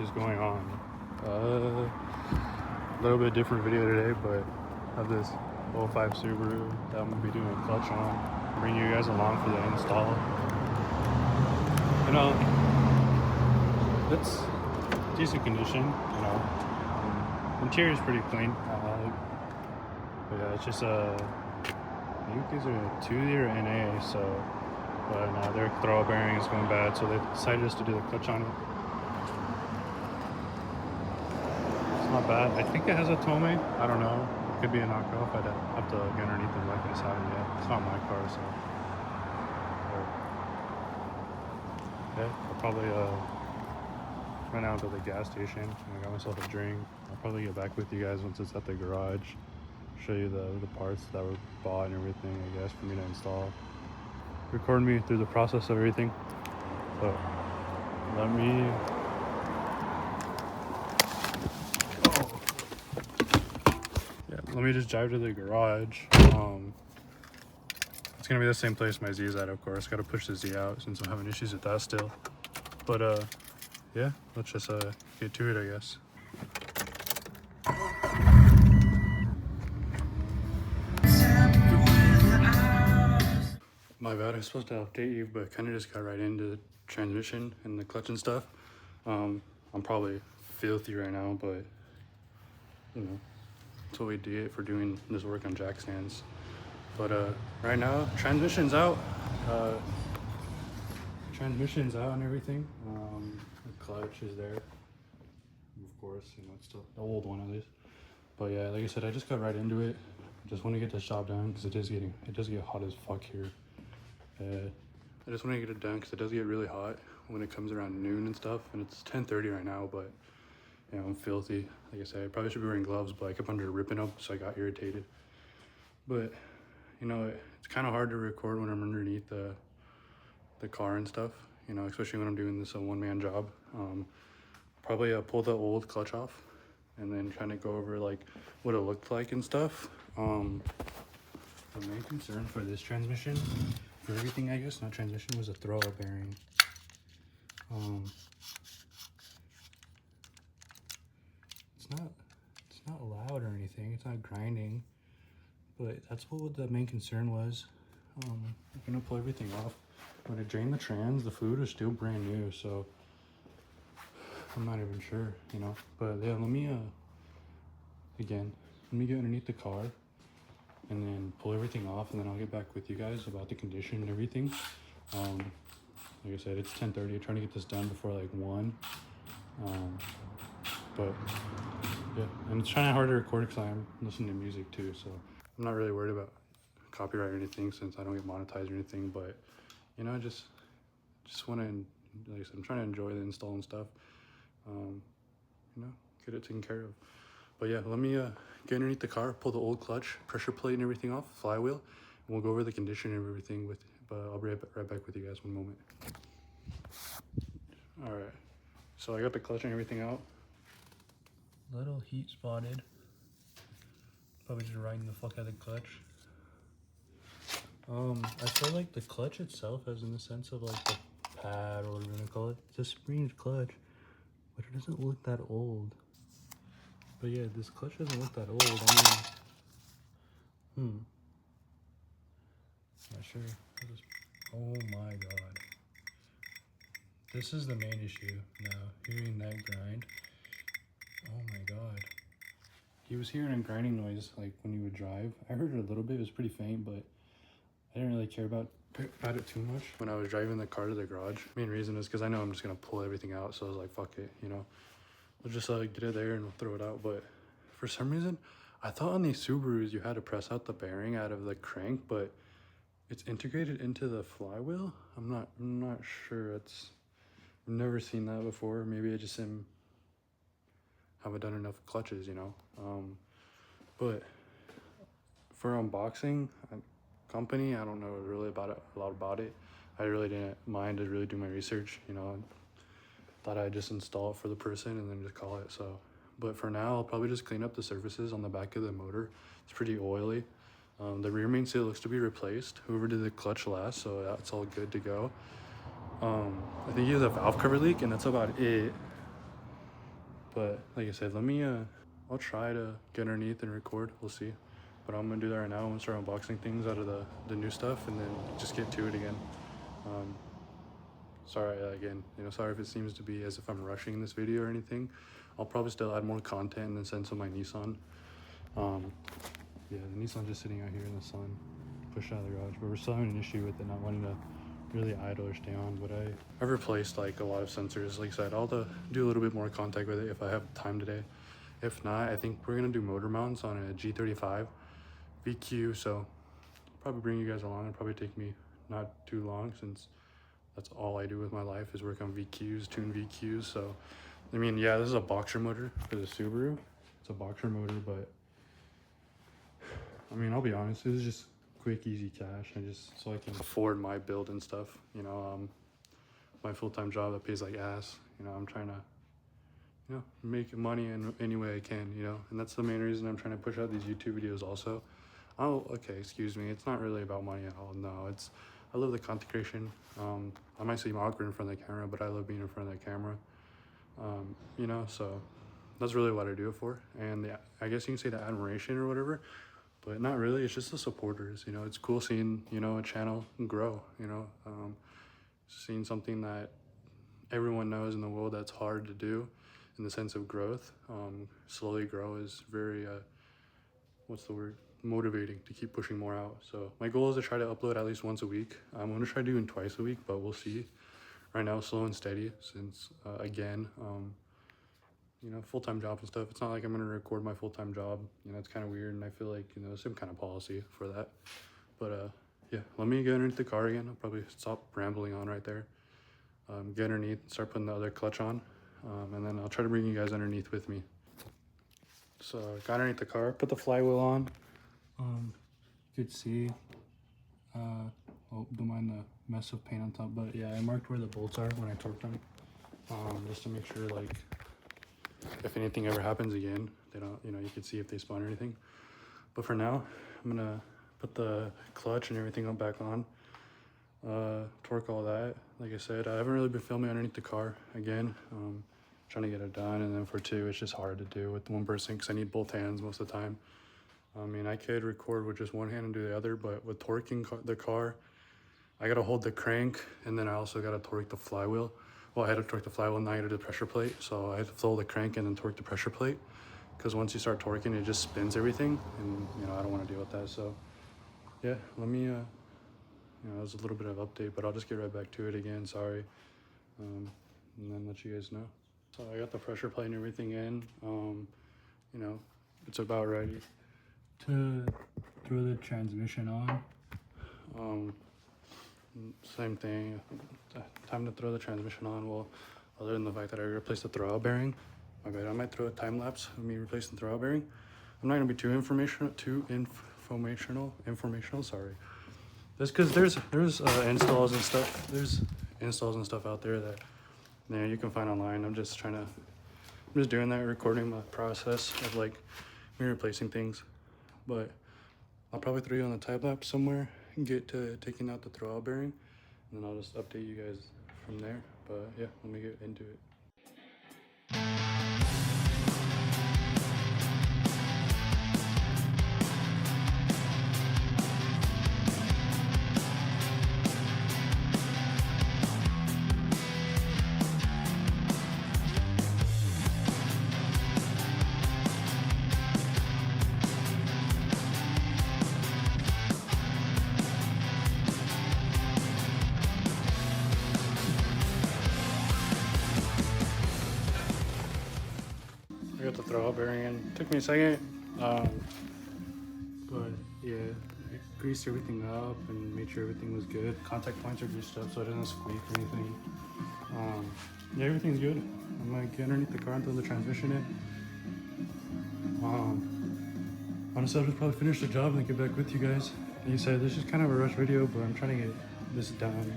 is going on? A little bit different video today, but I have this 05 Subaru that I'm gonna be doing a clutch on. Bring you guys along for the install. You know, it's decent condition. You know, interior is pretty clean. But yeah, it's just I think these are a 2-liter NA, so. But now their throw bearing is going bad, so they decided just to do the clutch on it. It's not bad. I think it has a Tome. I don't know. It could be a knockoff. I'd have to look underneath the look. I just haven't yet. It's not my car, so. Yeah, I'll probably run out to the gas station. I got myself a drink. I'll probably get back with you guys once it's at the garage. Show you the parts that were bought and everything, I guess, for me to install. Record me through the process of everything. So let me let me just drive to the garage. It's gonna be the same place my Z is at, of course. Gotta push the Z out since I'm having issues with that still. But yeah, let's just get to it, I guess. My bad, I was supposed to update you, but kind of just got right into the transmission and the clutch and stuff. I'm probably filthy right now, but you know, that's what we did for doing this work on jack stands. But right now, transmission's out. Transmission's out and everything. The clutch is there. Of course, you know, it's still the old one at least. But yeah, like I said, I just got right into it. Just want to get this job done because it does get hot as fuck here. I just want to get it done because it does get really hot when it comes around noon and stuff, and it's 10:30 right now, but you know, I'm filthy. Like I said, I probably should be wearing gloves, but I kept on ripping them, so I got irritated. But you know, it's kind of hard to record when I'm underneath the car and stuff, you know, especially when I'm doing this a one-man job. Probably pull the old clutch off and then trying to go over like what it looked like and stuff. The main concern for this transmission, for everything I guess, not transmission, was a throwout bearing. It's not loud or anything, it's not grinding, but that's what the main concern was. I'm gonna pull everything off. When I drained the trans, the fluid was still brand new, so I'm not even sure, you know. But yeah, let me get underneath the car and then pull everything off, and then I'll get back with you guys about the condition and everything. Like I said, it's 10:30. I'm trying to get this done before like 1. But yeah, and it's kind of hard to record because I'm listening to music too, so I'm not really worried about copyright or anything since I don't get monetized or anything. But you know, I just want to, like I said, I'm trying to enjoy the install and stuff. You know, get it taken care of. But yeah, let me get underneath the car, pull the old clutch, pressure plate and everything off, flywheel, and we'll go over the condition and everything with. But I'll be right back with you guys one moment. All right, so I got the clutch and everything out. Little heat spotted. Probably just riding the fuck out of the clutch. I feel like the clutch itself, as in the sense of like the pad or whatever you call it, it's a spring clutch, but it doesn't look that old. But yeah, this clutch doesn't look that old. I mean, not sure. Oh my god. This is the main issue now. Hearing that grind. Oh my god. He was hearing a grinding noise like when he would drive. I heard it a little bit. It was pretty faint, but I didn't really care about it too much. When I was driving the car to the garage, main reason is because I know I'm just gonna pull everything out. So I was like, fuck it, you know. We'll just get it there and we'll throw it out. But for some reason, I thought on these Subarus you had to press out the bearing out of the crank, but it's integrated into the flywheel. I'm not sure. I've never seen that before. Maybe I just haven't done enough clutches, you know. But for unboxing company, I don't know really a lot about it. I really didn't mind to really do my research, you know. Thought I'd just install it for the person and then just call it. So, but for now, I'll probably just clean up the surfaces on the back of the motor. It's pretty oily. The rear main seal looks to be replaced. Whoever did the clutch last, so that's all good to go. I think he has a valve cover leak, and that's about it. But like I said, I'll try to get underneath and record. We'll see. But I'm gonna do that right now. I'm gonna start unboxing things out of the new stuff and then just get to it again. Sorry again, sorry if it seems to be as if I'm rushing this video or anything. I'll probably still add more content in the sense of my Nissan. Yeah, the Nissan's just sitting out here in the sun, pushed out of the garage, but we're still having an issue with it not wanting to really idle or stay on. But I've replaced like a lot of sensors. Like I said, I'll do a little bit more contact with it if I have time today. If not, I think we're gonna do motor mounts on a G35 VQ, so probably bring you guys along. It'll probably take me not too long since that's all I do with my life is work on VQs, tune VQs. So I mean, yeah, this is a boxer motor for the Subaru. It's a boxer motor, but I mean, I'll be honest, this is just quick, easy cash. So I can afford my build and stuff. My full-time job that pays like ass. I'm trying to make money in any way I can, and that's the main reason I'm trying to push out these YouTube videos also. Okay, excuse me, it's not really about money at all. No, I love the content creation. I might seem awkward in front of the camera, but I love being in front of the camera. So that's really what I do it for. And I guess you can say the admiration or whatever, but not really. It's just the supporters. It's cool seeing, a channel grow, seeing something that everyone knows in the world that's hard to do in the sense of growth. Slowly grow is very, motivating to keep pushing more out. So my goal is to try to upload at least once a week. I'm going to try doing twice a week, but we'll see. Right now, slow and steady since, again, full-time job and stuff. It's not like I'm going to record my full-time job. It's kind of weird, and I feel like, some kind of policy for that. But, yeah, let me get underneath the car again. I'll probably stop rambling on right there. Get underneath, start putting the other clutch on, and then I'll try to bring you guys underneath with me. So, got underneath the car, put the flywheel on. You could see, oh, don't mind the mess of paint on top, but yeah, I marked where the bolts are when I torqued them, just to make sure, like, if anything ever happens again, they don't, you can see if they spun or anything. But for now, I'm gonna put the clutch and everything back on, torque all that. Like I said, I haven't really been filming underneath the car again, trying to get it done. And then for two, it's just hard to do with one person because I need both hands most of the time. I mean, I could record with just one hand and do the other, but with torquing the car, I gotta hold the crank, and then I also gotta torque the flywheel. Well, I had to torque the flywheel, now I gotta do the pressure plate, so I had to hold the crank and then torque the pressure plate, because once you start torquing, it just spins everything, and I don't want to deal with that. So yeah, let me it was a little bit of update, but I'll just get right back to it again. Sorry, and then let you guys know. So I got the pressure plate and everything in. It's about ready to throw the transmission on. Same thing, time to throw the transmission on. Well, other than the fact that I replaced the throwout bearing, my bad, I might throw a time lapse of me replacing the throwout bearing. I'm not gonna be too informational, sorry. That's because there's installs and stuff. There's installs and stuff out there that you can find online. I'm just doing that, recording my process of like me replacing things. But I'll probably throw you on the time lapse somewhere and get to taking out the throwout bearing, and then I'll just update you guys from there. But yeah, let me get into it. I got the throwout bearing in. Took me a second, but yeah, I greased everything up and made sure everything was good. Contact points are greased up so it doesn't squeak or anything. Yeah, everything's good. I'm gonna get underneath the car and throw the transmission in. Honestly, I'll just probably finish the job and then get back with you guys. Like you said, this is kind of a rush video, but I'm trying to get this done.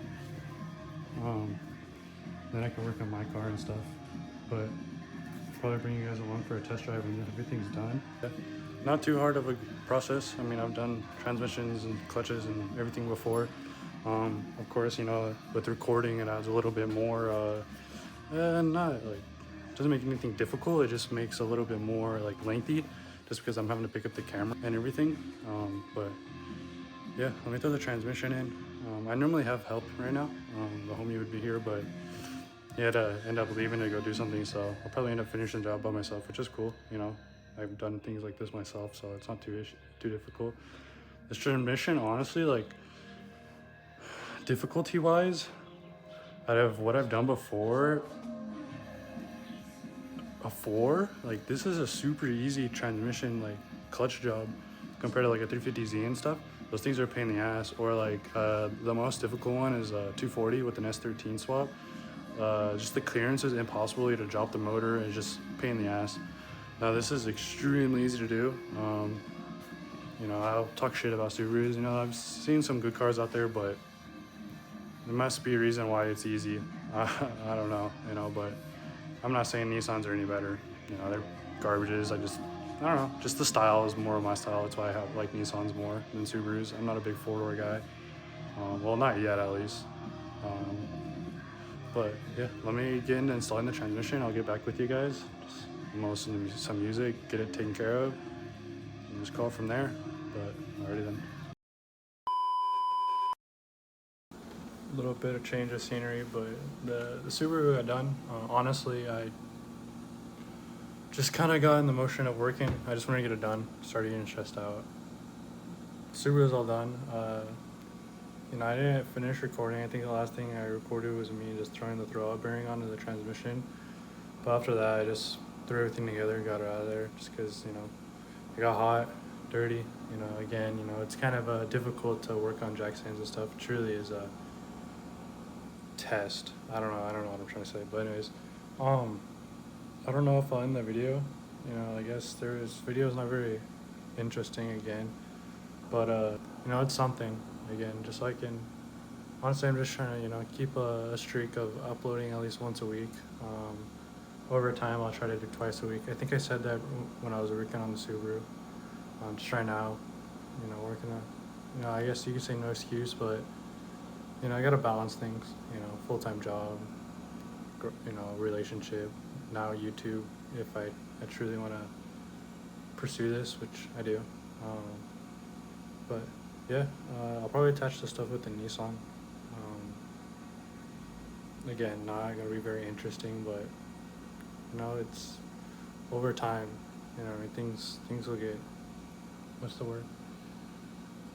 Then I can work on my car and stuff. But probably bring you guys along for a test drive when everything's done. Yeah. Not too hard of a process. I mean, I've done transmissions and clutches and everything before. Of course, with recording, it adds a little bit more, not like doesn't make anything difficult. It just makes a little bit more like lengthy, just because I'm having to pick up the camera and everything. But yeah, let me throw the transmission in. I normally have help right now. The homie would be here, but he had to end up leaving to go do something, so I'll probably end up finishing the job by myself, which is cool. You know, I've done things like this myself, so it's not too difficult. This transmission, honestly, like difficulty wise, out of what I've done before, like this is a super easy transmission, like clutch job compared to like a 350Z and stuff. Those things are a pain in the ass. Or like the most difficult one is a 240 with an S13 swap. Just the clearance is impossible. You have to drop the motor. It's just a pain in the ass. Now this is extremely easy to do. You know, I'll talk shit about Subarus. You know, I've seen some good cars out there, but there must be a reason why it's easy. I don't know, you know, but I'm not saying Nissans are any better. You know, they're garbages. I don't know. Just the style is more of my style. That's why I like Nissans more than Subarus. I'm not a big four-door guy. Well, not yet, at least. But yeah, let me get into installing the transmission. I'll get back with you guys. Just listen to some music, get it taken care of, and just call from there. But alrighty then. A little bit of change of scenery, but the Subaru got done. Honestly, I just kind of got in the motion of working. I just wanted to get it done. Started getting stressed out. Subaru's all done. You know, I didn't finish recording. I think the last thing I recorded was me just throwing the throwout bearing onto the transmission. But after that, I just threw everything together and got it out of there, just because, you know, it got hot, dirty. You know, again, you know, it's kind of difficult to work on jack stands and stuff. It truly is a test. I don't know what I'm trying to say. But anyways, I don't know if I'll end the video. You know, I guess video's not very interesting again. But, you know, it's something. Again, just so I can, honestly, I'm just trying to, you know, keep a streak of uploading at least once a week. Over time, I'll try to do twice a week. I think I said that when I was working on the Subaru. Just right now, you know, working on, you know, I guess you could say no excuse, but, you know, I gotta balance things, you know, full-time job, you know, relationship, now YouTube, if I truly want to pursue this, which I do. But yeah, I'll probably attach the stuff with the Nissan. Again, not gonna be very interesting, but you know, it's over time. You know, things will get, what's the word?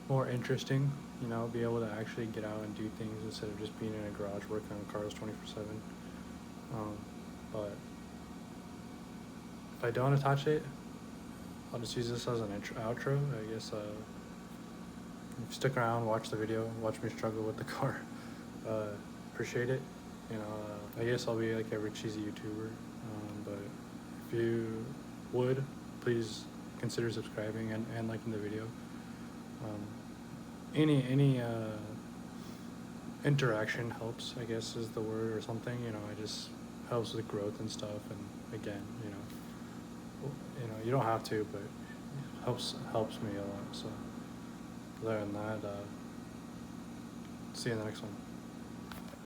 More interesting. You know, be able to actually get out and do things instead of just being in a garage working on cars 24/7. But if I don't attach it, I'll just use this as an outro. I guess. Stick around, watch the video, watch me struggle with the car. Appreciate it. You know, I guess I'll be like every cheesy YouTuber. But if you would, please consider subscribing and liking the video. Any interaction helps, I guess is the word, or something. You know, it just helps with growth and stuff. And again, you know, you don't have to, but it helps me a lot. So. Other than that, see you in the next one.